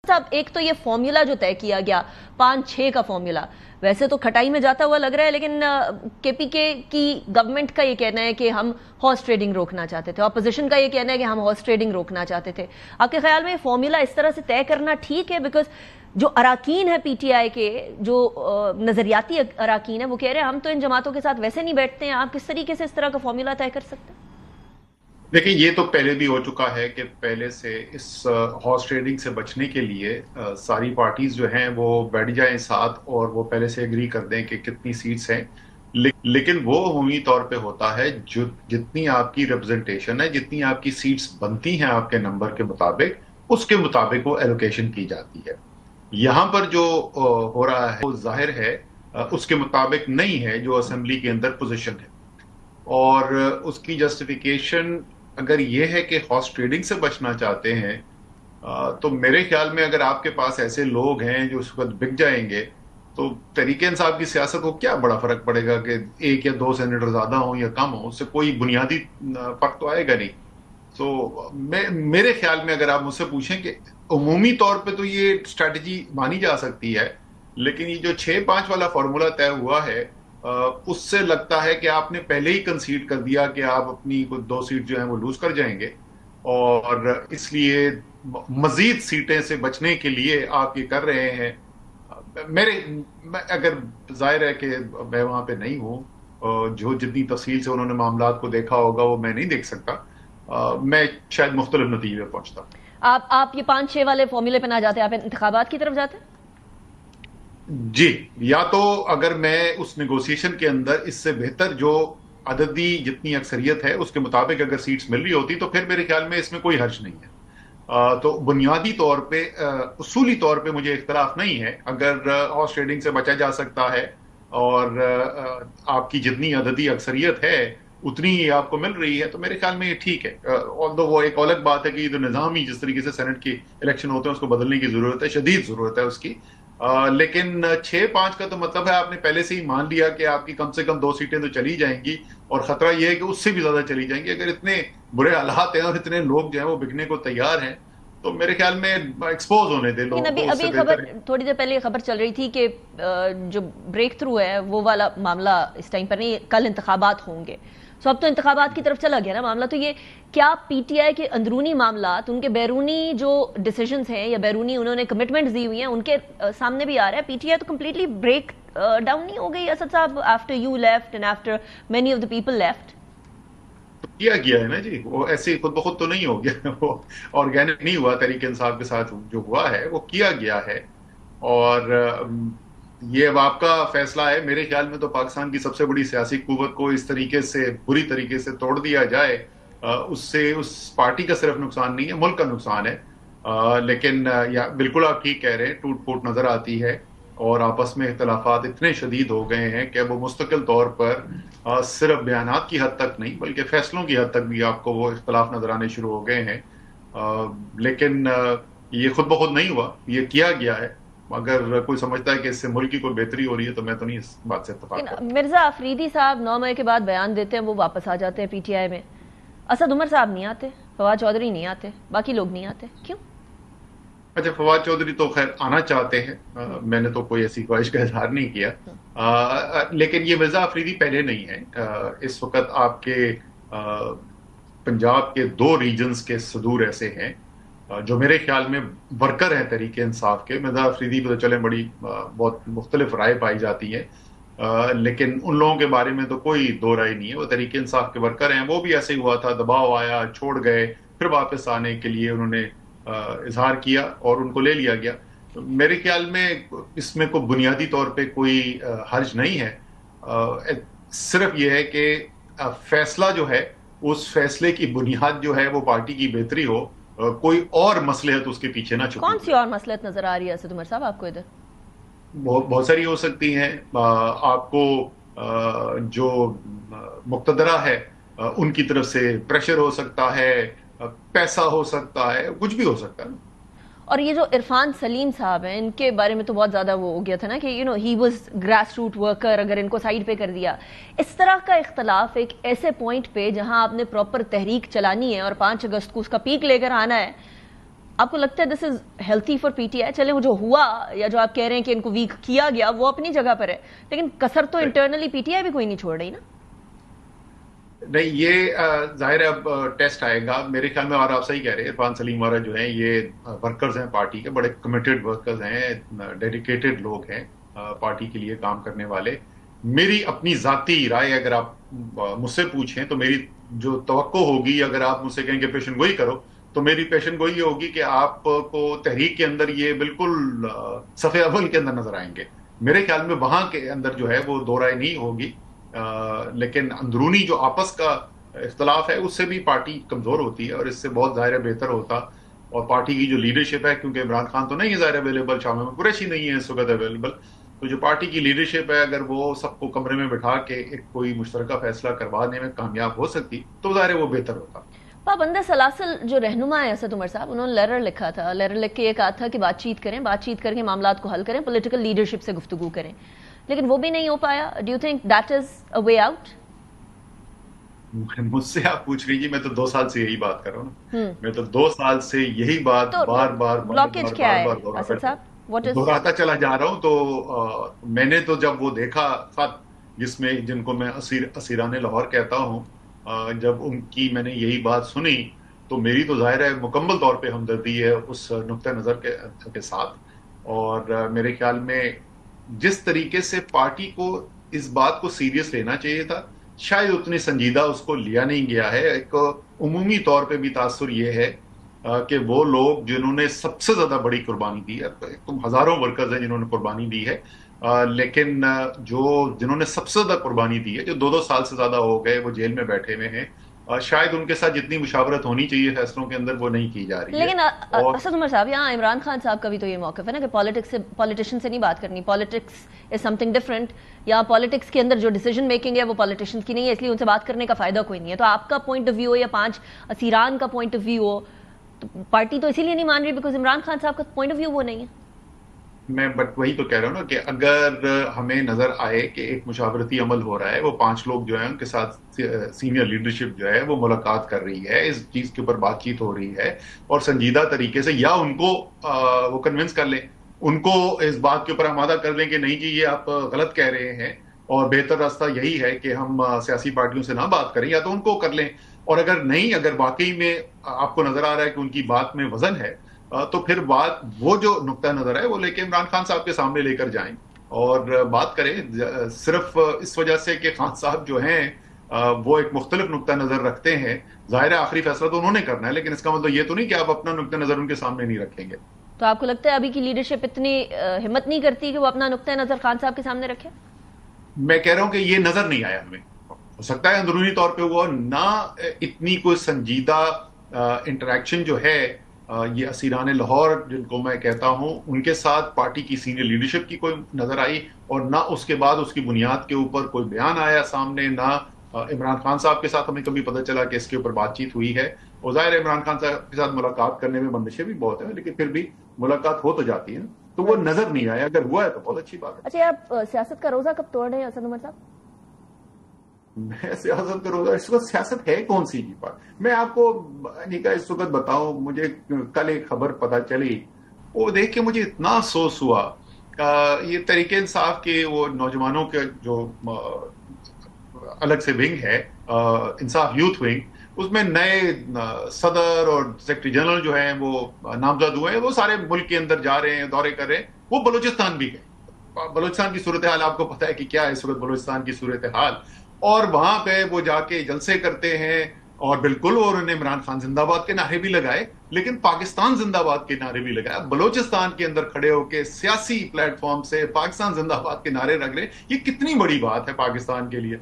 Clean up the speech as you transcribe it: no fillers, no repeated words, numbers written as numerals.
صاحب ایک تو یہ فارمولا جو طے کیا گیا 5-6 کا فارمولا ویسے تو کھٹائی میں جاتا ہوا لگ رہا ہے، لیکن کے پی کے کی گورنمنٹ کا یہ کہنا ہے کہ ہم ہارس ٹریڈنگ روکنا چاہتے تھے، اپوزیشن کا یہ کہنا ہے کہ ہم ہارس ٹریڈنگ روکنا چاہتے تھے. آپ کے خیال میں یہ فارمولا اس طرح سے طے کرنا ٹھیک ہے؟ بیکاز جو اراکین ہے پی ٹی آئی کے، جو نظریاتی اراکین ہیں، وہ کہہ رہے ہیں ہم تو ان جماعتوں کے ساتھ ویسے نہیں بیٹھتے ہیں. آپ کس طریقے سے اس طرح کا فارمولا طے کر سکتے ہیں؟ دیکھیں، یہ تو پہلے بھی ہو چکا ہے کہ پہلے سے اس ہارس ٹریڈنگ سے بچنے کے لیے ساری پارٹیز جو ہیں وہ بیٹھ جائیں ساتھ اور وہ پہلے سے اگری کر دیں کہ کتنی سیٹس ہیں. لیکن وہ عمومی طور پہ ہوتا ہے جتنی آپ کی ریپرزنٹیشن ہے، جتنی آپ کی سیٹس بنتی ہیں آپ کے نمبر کے مطابق، اس کے مطابق وہ ایلوکیشن کی جاتی ہے. یہاں پر جو ہو رہا ہے وہ ظاہر ہے اس کے مطابق نہیں ہے جو اسمبلی کے اندر پوزیشن ہے. اور اس کی جسٹیفیکیشن اگر یہ ہے کہ ہارس ٹریڈنگ سے بچنا چاہتے ہیں، تو میرے خیال میں اگر آپ کے پاس ایسے لوگ ہیں جو اس وقت بک جائیں گے، تو تحریک انصاف کی سیاست کو کیا بڑا فرق پڑے گا کہ 1 یا 2 سینیٹر زیادہ ہوں یا کم ہوں؟ اس سے کوئی بنیادی فرق تو آئے گا نہیں. تو میرے خیال میں اگر آپ مجھ سے پوچھیں کہ عمومی طور پہ تو یہ اسٹریٹجی مانی جا سکتی ہے، لیکن یہ جو 6-5 والا فارمولا طے ہوا ہے، اس سے لگتا ہے کہ آپ نے پہلے ہی کنسیڈ کر دیا کہ آپ اپنی 2 سیٹ جو ہیں وہ لوز کر جائیں گے، اور اس لیے مزید سیٹیں سے بچنے کے لیے آپ یہ کر رہے ہیں. اگر ظاہر ہے کہ میں وہاں پہ نہیں ہوں، جو جتنی تفصیل سے انہوں نے معاملات کو دیکھا ہوگا وہ میں نہیں دیکھ سکتا، میں شاید مختلف نتیجے پہ پہنچتا. آپ یہ 5-6 والے فارمولے پہ نہ جاتے، آپ انتخابات کی طرف جاتے؟ جی، یا تو اگر میں اس نیگوسیشن کے اندر اس سے بہتر جو عددی جتنی اکثریت ہے اس کے مطابق اگر سیٹس مل رہی ہوتی تو پھر میرے خیال میں اس میں کوئی حرج نہیں ہے. تو بنیادی طور پہ اصولی طور پہ مجھے اختلاف نہیں ہے. اگر ہارس ٹریڈنگ سے بچا جا سکتا ہے اور آپ کی جتنی عددی اکثریت ہے اتنی ہی آپ کو مل رہی ہے، تو میرے خیال میں یہ ٹھیک ہے. وہ ایک الگ بات ہے کہ یہ جو نظام ہی جس طریقے سے سینٹ کی الیکشن ہوتے ہیں اس کو بدلنے کی ضرورت ہے، شدید ضرورت ہے اس کی. لیکن 6-5 کا تو مطلب ہے آپ نے پہلے سے ہی مان لیا کہ آپ کی کم سے کم 2 سیٹیں تو چلی جائیں گی، اور خطرہ یہ ہے کہ اس سے بھی زیادہ چلی جائیں گی. اگر اتنے برے حالات ہیں اور اتنے لوگ جو ہیں وہ بکنے کو تیار ہیں تو میرے خیال میں ایکسپوز ہونے دیں لوگوں کو. ابھی خبر تھوڑی دیر پہلے خبر چل رہی تھی کہ جو بریک تھرو ہے وہ والا معاملہ اس ٹائم پر نہیں، کل انتخابات ہوں گے. سو اب تو انتخابات کی طرف چلا گیا نا معاملہ. تو یہ کیا پی ٹی آئی کے اندرونی معاملات، ان کے بیرونی جو ڈیسیجنز ہیں یا بیرونی انہوں نے کمٹمنٹس دی ہوئی ہیں، ان کے سامنے بھی آ رہا ہے؟ پی ٹی آئی تو کمپلیٹلی بریک ڈاؤن نہیں ہو گئی اسد صاحب after you left and after many of the people left? کیا گیا ہے نا جی، وہ ایسے خود بخود تو نہیں ہو گیا، وہ آرگینک نہیں ہوا. تحریک انصاف کے ساتھ جو ہوا ہے وہ کیا گیا ہے، اور یہ اب آپ کا فیصلہ ہے. میرے خیال میں تو پاکستان کی سب سے بڑی سیاسی قوت کو اس طریقے سے بری طریقے سے توڑ دیا جائے، اس سے اس پارٹی کا صرف نقصان نہیں ہے، ملک کا نقصان ہے. لیکن بالکل آپ ٹھیک کہہ رہے ہیں، ٹوٹ پھوٹ نظر آتی ہے، اور آپس میں اختلافات اتنے شدید ہو گئے ہیں کہ وہ مستقل طور پر صرف بیانات کی حد تک نہیں بلکہ فیصلوں کی حد تک بھی آپ کو وہ اختلاف نظر آنے شروع ہو گئے ہیں. لیکن یہ خود بخود نہیں ہوا، یہ کیا گیا ہے. اگر کوئی سمجھتا ہے کہ اس سے ملک کی کوئی بہتری ہو رہی ہے تو میں تو نہیں اس بات سے اتفاق کرتا. مرزا آفریدی صاحب 9 مئی کے بعد بیان دیتے ہیں، وہ واپس آ جاتے ہیں پی ٹی آئی میں. اسد عمر صاحب نہیں آتے، فواد چودھری نہیں آتے، باقی لوگ نہیں آتے، کیوں؟ اچھا، فواد چودھری تو خیر آنا چاہتے ہیں، میں نے تو کوئی ایسی خواہش کا اظہار نہیں کیا. لیکن یہ مرزا آفریدی پہلے نہیں ہے. اس وقت آپ کے پنجاب کے 2 ریجنز کے صدور ایسے ہیں جو میرے خیال میں ورکر ہیں تحریک انصاف کے. مرزا آفریدی پہ تو چلیں بہت مختلف رائے پائی جاتی ہے، لیکن ان لوگوں کے بارے میں تو کوئی دو رائے نہیں ہے. وہ تحریک انصاف کے ورکر ہیں. وہ بھی ایسے ہی ہوا تھا، دباؤ آیا، چھوڑ گئے، پھر واپس آنے کے لیے انہوں نے اظہار کیا اور ان کو لے لیا گیا. میرے خیال میں اس میں کوئی بنیادی طور پہ کوئی حرج نہیں ہے. صرف یہ ہے کہ فیصلہ جو ہے اس فیصلے کی بنیاد جو ہے وہ پارٹی کی بہتری ہو، کوئی اور مصلحت اس کے پیچھے نہ چھپی. کون سی اور مصلحت نظر آ رہی ہے اسد عمر صاحب آپ کو ادھر؟ بہت ساری ہو سکتی ہیں. آپ کو جو مقتدرہ ہے ان کی طرف سے پریشر ہو سکتا ہے، پیسہ ہو سکتا ہے، کچھ بھی ہو سکتا ہے. اور یہ جو عرفان سلیم صاحب ہیں، ان کے بارے میں تو بہت زیادہ وہ ہو گیا تھا نا کہ he was grass root worker, اگر ان کو سائیڈ پہ کر دیا. اس طرح کا اختلاف ایک ایسے پوائنٹ پہ جہاں آپ نے پراپر تحریک چلانی ہے اور 5 اگست کو اس کا پیک لے کر آنا ہے، آپ کو لگتا ہے this is healthy for P T I? چلے وہ جو ہوا یا جو آپ کہہ رہے ہیں کہ ان کو ویک کیا گیا وہ اپنی جگہ پر ہے، لیکن کسر تو انٹرنلی پی ٹی آئی بھی کوئی نہیں چھوڑ رہی نا؟ نہیں، یہ ظاہر ہے اب ٹیسٹ آئے گا میرے خیال میں، اور آپ صحیح کہہ رہے ہیں، عرفان سلیم وغیرہ جو ہیں یہ ورکرز ہیں پارٹی کے، بڑے کمیٹڈ ورکرز ہیں، ڈیڈیکیٹڈ لوگ ہیں پارٹی کے لیے کام کرنے والے۔ میری اپنی ذاتی رائے اگر آپ مجھ سے پوچھیں تو میری جو توقع ہوگی، اگر آپ مجھ سے کہیں کہ پیشن گوئی کرو، تو میری پیشن گوئی یہ ہوگی کہ آپ کو تحریک کے اندر یہ بالکل صفحے اول کے اندر نظر آئیں گے۔ میرے خیال میں وہاں کے اندر جو ہے وہ دو رائے نہیں ہوگی، لیکن اندرونی جو آپس کا اختلاف ہے اس سے بھی پارٹی کمزور ہوتی ہے، اور اس سے بہت ظاہر بہتر ہوتا۔ اور پارٹی کی جو لیڈرشپ ہے، کیونکہ عمران خان تو نہیں ہے ظاہر اویلیبل، شاہ محمود قریشی نہیں ہے اس وقت اویلیبل، تو جو پارٹی کی لیڈرشپ ہے اگر وہ سب کو کمرے میں بٹھا کے ایک کوئی مشترکہ فیصلہ کروانے میں کامیاب ہو سکتی تو ظاہر وہ بہتر ہوتا۔ پابند سلاسل جو رہنما ہے اسد عمر صاحب، انہوں نے لیٹر لکھا تھا، لیٹر لکھ کے یہ کہا تھا کہ بات چیت کریں، بات چیت کر کے معاملات کو حل کریں، پولیٹیکل لیڈرشپ سے گفتگو کریں، لیکن وہ بھی نہیں ہو پایا۔ Do you think that is a way out? مجھ سے آپ پوچھ رہی جی، میں تو 2 سال سے یہی بات کر رہا ہوں، میں تو 2 سال سے یہی بات بار بار بلاکیج کیا ہے اسد صاحب؟ دہراتا چلا جا رہا ہوں۔ تو میں نے تو جب وہ دیکھا خط جس میں جن کو میں اسیران لاہور کہتا ہوں، جب ان کی میں نے یہی بات سنی تو میری تو ظاہر ہے مکمل طور پہ ہمدردی ہے اس نقطہ نظر کے ساتھ۔ اور میرے خیال میں جس طریقے سے پارٹی کو اس بات کو سیریس لینا چاہیے تھا، شاید اتنی سنجیدہ اس کو لیا نہیں گیا ہے۔ ایک عمومی طور پہ بھی تاثر یہ ہے کہ وہ لوگ جنہوں نے سب سے زیادہ بڑی قربانی دی ہے، ہزاروں ورکرز ہیں جنہوں نے قربانی دی ہے، لیکن جنہوں نے سب سے زیادہ قربانی دی ہے، جو 2 سال سے زیادہ ہو گئے وہ جیل میں بیٹھے ہوئے ہیں، شاید ان کے ساتھ جتنی مشاورت ہونی چاہیے فیصلوں کے اندر وہ نہیں کی جا رہی ہے۔ لیکن اسد عمر صاحب، یہاں عمران خان صاحب کا بھی تو یہ موقف ہے نا کہ پالیٹیشن سے نہیں بات کرنی، politics is some thing different, یا پالیٹکس کے اندر جو ڈیسیجن میکنگ ہے وہ پالیٹیشنز کی نہیں ہے، اس لیے ان سے بات کرنے کا فائدہ کوئی نہیں ہے۔ تو آپ کا پوائنٹ آف ویو ہو یا 5 اسیران کا پوائنٹ آف ویو ہو، تو پارٹی تو اسی لیے نہیں مان رہی بیکاز عمران خان صاحب کا پوائنٹ آف ویو وہ نہیں ہے۔ میں وہی تو کہہ رہا ہوں نا کہ اگر ہمیں نظر آئے کہ ایک مشاورتی عمل ہو رہا ہے، وہ 5 لوگ جو ہیں ان کے ساتھ سینئر لیڈرشپ جو ہے وہ ملاقات کر رہی ہے، اس چیز کے اوپر بات چیت ہو رہی ہے، اور سنجیدہ طریقے سے، یا ان کو وہ کنونس کر لیں، ان کو اس بات کے اوپر آمادہ کر لیں کہ نہیں جی یہ آپ غلط کہہ رہے ہیں اور بہتر راستہ یہی ہے کہ ہم سیاسی پارٹیوں سے نہ بات کریں، یا تو ان کو کر لیں۔ اور اگر نہیں، اگر واقعی میں آپ کو نظر آ رہا ہے کہ ان کی بات میں وزن ہے، تو پھر بات وہ جو نقطہ نظر ہے وہ لے کے عمران خان صاحب کے سامنے لے کر جائیں اور بات کریں۔ صرف اس وجہ سے کہ خان صاحب جو ہیں وہ ایک مختلف نقطہ نظر رکھتے ہیں، ظاہر ہے آخری فیصلہ تو انہوں نے کرنا ہے، لیکن اس کا مطلب یہ تو نہیں کہ آپ اپنا نقطہ نظر ان کے سامنے نہیں رکھیں گے۔ تو آپ کو لگتا ہے ابھی کی لیڈرشپ اتنی ہمت نہیں کرتی کہ وہ اپنا نقطہ نظر خان صاحب کے سامنے رکھے؟ میں کہہ رہا ہوں کہ یہ نظر نہیں آیا ہمیں، ہو سکتا ہے اندرونی طور پہ وہ نہ اتنی کوئی سنجیدہ انٹریکشن جو ہے یہ اسیران لاہور جن کو میں کہتا ہوں ان کے ساتھ پارٹی کی سینئر لیڈرشپ کی کوئی نظر آئی، اور نہ اس کے بعد اس کی بنیاد کے اوپر کوئی بیان آیا سامنے، نہ عمران خان صاحب کے ساتھ ہمیں کبھی پتہ چلا کہ اس کے اوپر بات چیت ہوئی ہے۔ اور ظاہر ہے عمران خان صاحب کے ساتھ ملاقات کرنے میں بندشیں بھی بہت ہیں، لیکن پھر بھی ملاقات ہو تو جاتی ہے نا، تو وہ نظر نہیں آیا۔ اگر ہوا ہے تو بہت اچھی بات ہے۔ اچھا، آپ سیاست کا روزہ کب توڑ رہے ہیں اسد عمر صاحب؟ میں سیاست کا روزہ، اس وقت سیاست ہے کون سی کی بات؟ میں آپ کو اس وقت بتاؤں، مجھے کل ایک خبر پتا چلی، وہ دیکھ کے مجھے اتنا افسوس ہوا۔ یہ تحریک انصاف کے وہ نوجوانوں کے جو الگ سے ونگ ہے، انصاف یوتھ ونگ، اس میں نئے صدر اور سیکرٹری جنرل جو ہیں وہ نامزد ہوئے ہیں، وہ سارے ملک کے اندر جا رہے ہیں، دورے کر رہے ہیں، وہ بلوچستان بھی گئے۔ بلوچستان کی صورتحال آپ کو پتا ہے کہ کیا ہے اس وقت بلوچستان کی صورتحال، اور وہاں پہ وہ جا کے جلسے کرتے ہیں، اور بالکل اور انہوں نے عمران خان زندہ باد کے نعرے بھی لگائے، لیکن پاکستان زندہ باد کے نعرے بھی لگائے۔ بلوچستان کے اندر کھڑے ہو کے سیاسی پلیٹ فارم سے پاکستان زندہ باد کے نعرے رکھ رہے، یہ کتنی بڑی بات ہے پاکستان کے لیے۔